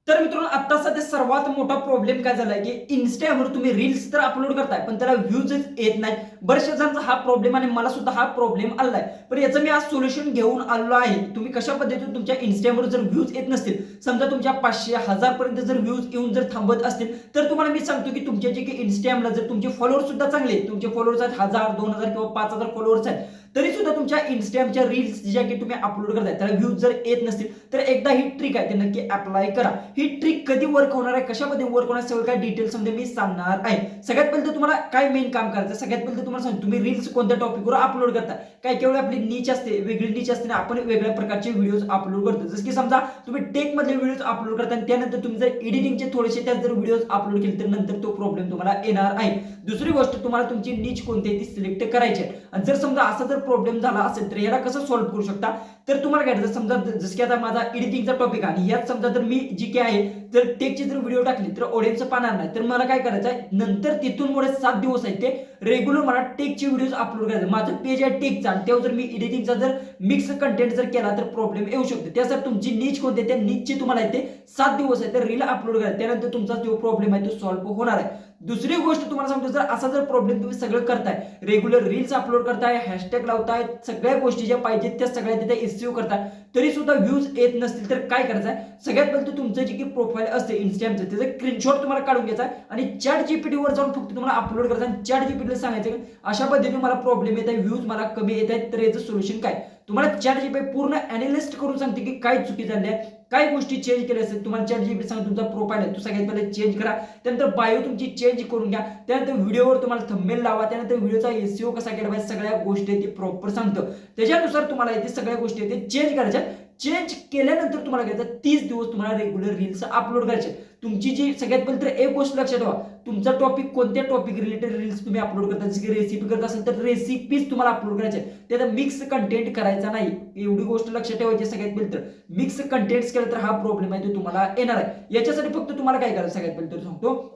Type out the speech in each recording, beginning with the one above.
तर मित्रांनो आता सध्या सर्वात मोठा प्रॉब्लेम काय झालाय की Instaवर तुम्ही रील्स तर अपलोड करताय पण त्याला व्ह्यूजच येत नाहीत. बऱ्याचशा जणांचा हा प्रॉब्लेम आणि मला सुद्धा हा प्रॉब्लेम आलाय. पण याचं मी आज सोल्युशन घेऊन आलो आहे. तुम्ही कशा पद्धतीने तुमच्या Instaवर जर व्ह्यूज येत नसतील, समजा तुमच्या 500 1000 पर्यंत जर व्ह्यूज येऊन जर थांबत असतील, तर तुम्हाला मी सांगतो की तुमच्या जे की Instagramला जर तुमचे फॉलोअर्स सुद्धा चांगले आहेत, तुमचे फॉलोअर्स आहेत 1000 2000 किंवा 5000 फॉलोअर्स आहेत, तरी सुद्धा तुमच्या Instagramच्या रील्स ज्या की तुम्ही अपलोड करताय त्याला व्ह्यूज जर येत नसतील, तर एकदा ही ट्रिक आहे ते नक्की अप्लाय करा. ही ट्रिक कधी वर्क होणार आहे, कशा पद्धतीने वर्क होणार, सगळं काय डिटेल्स मध्ये मी सांगणार आहे. सगळ्यात पहिले तुम्हाला काय मेन काम करायचं, सगळ्यात पहिले तुम्हाला सांगतो तुम्ही रील्स कोणत्या टॉपिकवर अपलोड करता. काय केवळ आपली नीच असते, वेगळी नीच असते, आपण वेगळ्या प्रकारचे व्हिडिओज अपलोड करतो. जसं की समजा तुम्ही टेक मधले व्हिडिओज अपलोड करता आणि त्यानंतर तुम्ही जर एडिटिंगचे थोडेसे त्यात जर व्हिडिओज अपलोड केले तर नंतर तो प्रॉब्लेम तुम्हाला येणार आहे. दुसरी गोष्ट तुम्हाला तुमची नीच कोणती आहे ती सिलेक्ट करायची आहे. आणि जर समजा असा जर प्रॉब्लेम झाला असेल तर याला कसं सॉल्व्ह करू शकता, तर तुम्हाला काय करायचं, समजा जसं की आता माझा एडिटिंगचा टॉपिक आहे आणि यात समजा जर मी जी काय आहे जर टेकची जर व्हिडिओ टाकली तर ऑडियन्स पाहणार नाही, तर मला काय करायचं आहे, नंतर तिथून पुढे 7 दिवस आहेत ते रेग्युलर मला टेकचे व्हिडिओज अपलोड करायचे. माझं पेज आहे टेकचा आणि तेव्हा जर मी एडिटिंगचा जर मिक्स कंटेंट जर केला तर प्रॉब्लेम येऊ शकतो. त्यासाठी तुमची नीच कोणती आहे, त्या नीचची तुम्हाला येते 7 दिवस आहे तर रील अपलोड करायचं, त्यानंतर तुमचा जो प्रॉब्लेम आहे तो सॉल्व्ह होणार आहे. दुसरी गोष्ट तुम्हाला सांगतो, जर असा जर प्रॉब्लेम तुम्ही सगळं करताय, रेग्युलर रील्स अपलोड करताय, हॅशटॅग लावताय, सगळ्या गोष्टी ज्या पाहिजेत त्या सगळ्या तिथे एसईओ करताय, तरी सुद्धा व्ह्यूज येत नसतील तर काय करायचं आहे, सगळ्यात पहिले तुमचं जे की प्रोफाईल असते Instagramचं त्याचं स्क्रीनशॉट तुम्हाला काढून घ्यायचा आहे आणि ChatGPT वर जाऊन फक्त तुम्हाला अपलोड करायचं आणि ChatGPT ला सांगायचं की अशा पद्धतीने मला प्रॉब्लेम येत आहे, व्ह्यूज मला कमी येत आहेत, तर याचं सोल्युशन काय. तुम्हाला ChatGPT पूर्ण अॅनालिस्ट करून सांगते की काय चुकी झाली आहे, काय गोष्टी चेंज केल्या असेल. तुम्हाला ChatGPT सांगतो तुमचा प्रोफाईल आहे तो सगळ्यात पहिले चेंज करा, त्यानंतर बायो तुमची चेंज करून घ्या, त्यानंतर व्हिडिओवर तुम्हाला थंबनेल लावा, त्यानंतर व्हिडिओचा एसईओ कसा केला पाहिजे, सगळ्या गोष्टी ते प्रॉपर सांगतं. त्याच्यानुसार तुम्हाला इथे सगळ्या गोष्टी ते चेंज करायच्या. चेंज केल्यानंतर तुम्हाला काय 30 दिवस तुम्हाला रेग्युलर रील्स अपलोड करायचे. तुमची जी सगळ्यात पहिले तर एक गोष्ट लक्षात ठेवा, तुमचा टॉपिक कोणत्या टॉपिक रिलेटेड रील्स तुम्ही अपलोड करता, जसं की रेसिपी करत असेल तर रेसिपीज तुम्हाला अपलोड करायचे, त्यात मिक्स कंटेंट करायचा नाही. एवढी गोष्ट लक्षात ठेवायची. सगळ्यात पहिले तर मिक्स कंटेंट्स केलं तर हा प्रॉब्लेम आहे तो तुम्हाला येणार आहे. याच्यासाठी फक्त तुम्हाला काय करायचं, सगळ्यात पहिले तर सांगतो,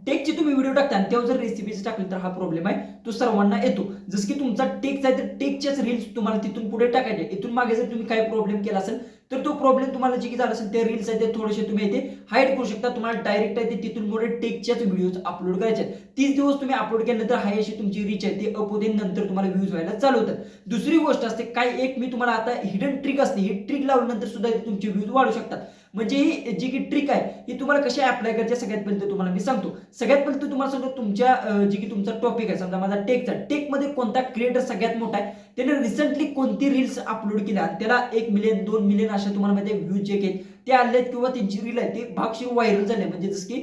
टेकची तुम्ही व्हिडिओ टाकता आणि तेव्हा जर रेसिपीज टाकली तर हा प्रॉब्लेम आहे तो सर्वांना येतो. जसं की तुमचा टेकचा आहे तर टेकच्याच रील्स तुम्हाला तिथून पुढे टाकायचे. इथून मागे जर तुम्ही काही प्रॉब्लेम केला असेल तर तो प्रॉब्लेम तुम्हाला जे की झाला असेल ते रील्स आहे ते थोडेसे तुम्ही इथे हाईड करू शकता. तुम्हाला डायरेक्ट आहे ते तिथून पुढे टेकच्याच व्हिडिओज अपलोड करायचे. 30 दिवस तुम्ही अपलोड केल्यानंतर हाय अशी तुमची रीच आहे ते अप होते, नंतर तुम्हाला व्ह्यूज व्हायला चालू होतात. दुसरी गोष्ट असते काय, एक मी तुम्हाला आता हिडन ट्रिक असते, ही ट्रिक लावल्यानंतर सुद्धा तुमचे व्ह्यूज वाढू शकतात. म्हणजे ही जी की ट्रिक आहे ही तुम्हाला कशी अप्लाय करायची सगळ्यात पहिले तुम्हाला मी सांगतो. सगळ्यात पहिले तुम्हाला सांगतो, तुमच्या जे की तुमचा टॉपिक आहे, समजा माझा टेकचा, टेकमध्ये कोणता क्रिएटर सगळ्यात मोठा आहे, त्याने रिसेंटली कोणती रील्स अपलोड केल्या आणि त्याला 1 मिलियन 2 मिलियन अशा तुम्हाला माहिती व्ह्यूज जे आहेत ते आले आहेत किंवा त्यांची रील आहे ते भागशीर व्हायरल झाले. म्हणजे जसं की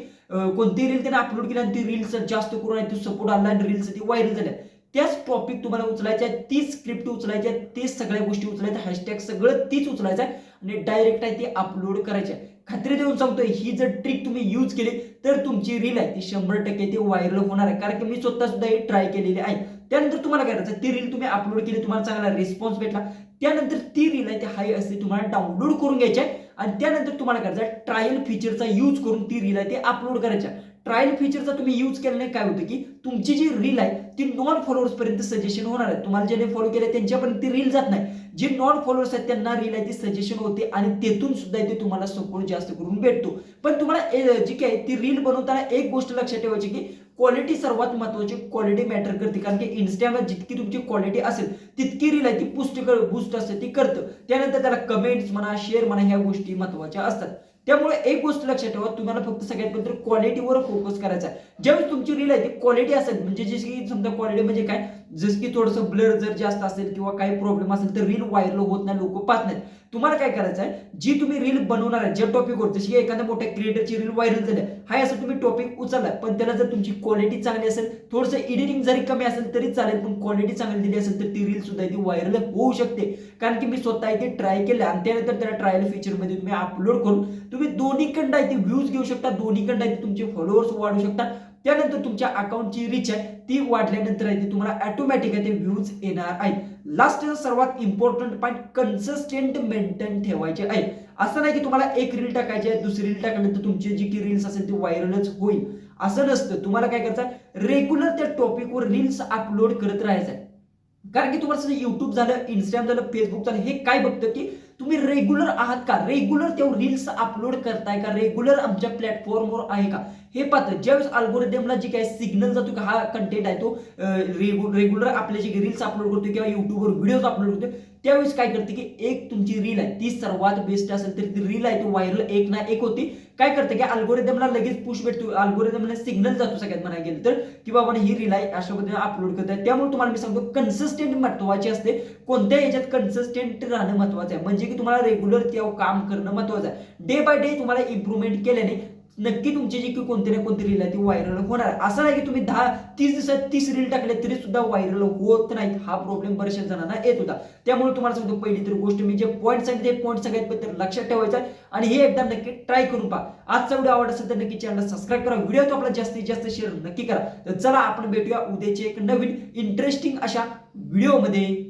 कोणती रील त्याने अपलोड केली आणि ती रील्स जास्त करून आहे ती सपोर्ट आला आणि रील्स ती व्हायरल झाल्या. त्याच टॉपिक तुम्हाला उचलायच्या, तीच स्क्रिप्ट उचलायची आहे, तीच सगळ्या गोष्टी उचलायच्या, हॅशटॅग सगळं तीच उचलायचं आहे आणि डायरेक्ट आहे ते अपलोड करायचे. खात्री देऊन सांगतोय, ही जर ट्रिक तुम्ही यूज केली तर तुमची रील आहे ती 100% ती व्हायरल होणार आहे, कारण की मी स्वतः सुद्धा ही ट्राय केलेली आहे. त्यानंतर तुम्हाला काय करायचं, ती रील तुम्ही अपलोड केली, तुम्हाला चांगला रिस्पॉन्स भेटला, त्यानंतर ती रील आहे ती हाय असते तुम्हाला डाउनलोड करून घ्यायची आहे आणि त्यानंतर तुम्हाला करायचं ट्रायल फीचरचा यूज करून ती रील आहे ती अपलोड करायच्या. ट्रायल फीचरचा तुम्ही यूज केल्याने काय होतं की तुमची जी रील आहे ती नॉन फॉलोअर्स पर्यंत सजेशन होणार आहे. तुम्हाला ज्याने फॉलो केले त्यांच्यापर्यंत ती रील जात नाही, जे नॉन फॉलोअर्स आहेत त्यांना रील आहे ती सजेशन होते आणि तेथून सुद्धा ते तुम्हाला सपोर्ट जास्त करून भेटतो. पण तुम्हाला जी काय ती रील बनवताना एक गोष्ट लक्षात ठेवायची की क्वालिटी सर्वात महत्वाची, क्वालिटी मॅटर करते, कारण की Instagram जितकी तुमची क्वालिटी असेल तितकी रील आहे ती बूस्ट असते ती करतं. त्यानंतर त्याला कमेंट्स म्हणा, शेअर म्हणा, ह्या गोष्टी महत्वाच्या असतात. त्यामुळे एक गोष्ट लक्षात ठेवा, तुम्हाला फक्त सगळ्यात पहिले क्वालिटीवर फोकस करायचा आहे. ज्यावेळी तुमची रील आहे ती क्वालिटी असेल, म्हणजे जशी की समजा क्वालिटी म्हणजे काय, जसं की थोडंसं ब्लर जर जास्त असेल किंवा काही प्रॉब्लेम असेल तर रील व्हायरल होत नाही, लोक पाहत नाहीत. तुम्हाला काय करायचं आहे, जी तुम्ही रील बनवणार आहे ज्या टॉपिकवर, जशी एखाद्या मोठ्या क्रिएटरची रील व्हायरल झाली हाय असं तुम्ही टॉपिक उचलला, पण त्याला जर तुमची क्वालिटी चांगली असेल, थोडंसं एडिटिंग जरी कमी असेल तरी चालेल, पण क्वालिटी चांगली दिली असेल तर ती रील सुद्धा ती व्हायरल होऊ शकते. कारण की मी स्वतः इथे ट्राय केलं आणि त्यानंतर त्याला ट्रायल फीचरमध्ये तुम्ही अपलोड करून तुम्ही दोन्हीकडं आहे ती व्ह्यूज घेऊ शकता, दोन्हीकडं आहे तुमचे फॉलोअर्स वाढू शकतात. त्यानंतर तुमच्या अकाउंटची रीच आहे ती वाढल्यानंतर आहे ती तुम्हाला ऑटोमॅटिक आहे ते व्ह्यूज येणार आहेत. लास्ट सर्वात इम्पॉर्टंट पॉईंट, कन्सिस्टंट मेंटेन ठेवायचे आहे. असं नाही की तुम्हाला एक रील टाकायची आहे, दुसरी रील टाकल्यानंतर तुमची जी की रील्स असेल ती व्हायरलच होईल असं नसतं. तुम्हाला काय करायचं, रेग्युलर त्या टॉपिकवर रील्स अपलोड करत राहायचं आहे. कारण की तुम्हाला युट्यूब झालं, इंस्टाग्राम झालं, फेसबुक झालं, हे काय बघतं की तुम्ही रेग्युलर आहात का, रेग्युलर तेव्हा रील्स अपलोड करताय का, रेग्युलर आमच्या प्लॅटफॉर्मवर आहे का हे पाहतं. ज्यावेळेस अल्गोरिदमला जे काही सिग्नल जातो की हा कंटेंट आहे तो रेग्युलर आपले जे रील्स अपलोड करतो किंवा युट्यूबवर व्हिडिओज अपलोड करतो, त्यावेळेस काय करते की एक तुमची रील आहे ती सर्वात बेस्ट असेल तर ती रील आहे ती व्हायरल एक ना एक होती. काय करते की अल्गोरिदमला लगेच पुश भेटतो, अल्गोरिदमला सिग्नल जातो सगळ्यात म्हणायला गेलं तर की बाबा ही रील आहे अशा पद्धतीने अपलोड करत आहे. त्यामुळे तुम्हाला मी सांगतो कन्सिस्टंट महत्वाची असते. कोणत्या याच्यात कन्सिस्टंट राहणं महत्वाचं आहे, म्हणजे की तुम्हाला रेग्युलर तेव्हा काम करणं महत्वाचं आहे. डे बाय डे तुम्हाला इम्प्रूव्हमेंट केल्याने नक्की तुमची जी की कोणती ना कोणती रील आहे ती व्हायरल होणार. असं नाही की तुम्ही 10-30 दिवसात 30 रील टाकले तरी सुद्धा व्हायरल होत नाहीत. हा प्रॉब्लेम बऱ्याचशा जणांना येत होता. त्यामुळे तुम्हाला सांगतो पहिली तर गोष्ट मी जे पॉईंट सांगितले ते पॉईंट सगळ्यात पहिले लक्षात ठेवायचा आहे आणि हे एकदा नक्की ट्राय करून पहा. आजचा व्हिडिओ आवडला असेल तर नक्की चॅनल सबस्क्राईब करा, व्हिडिओ तो आपला जास्तीत जास्त शेअर नक्की करा. तर चला आपण भेटूया उद्याचे एक नवीन इंटरेस्टिंग अशा व्हिडिओमध्ये.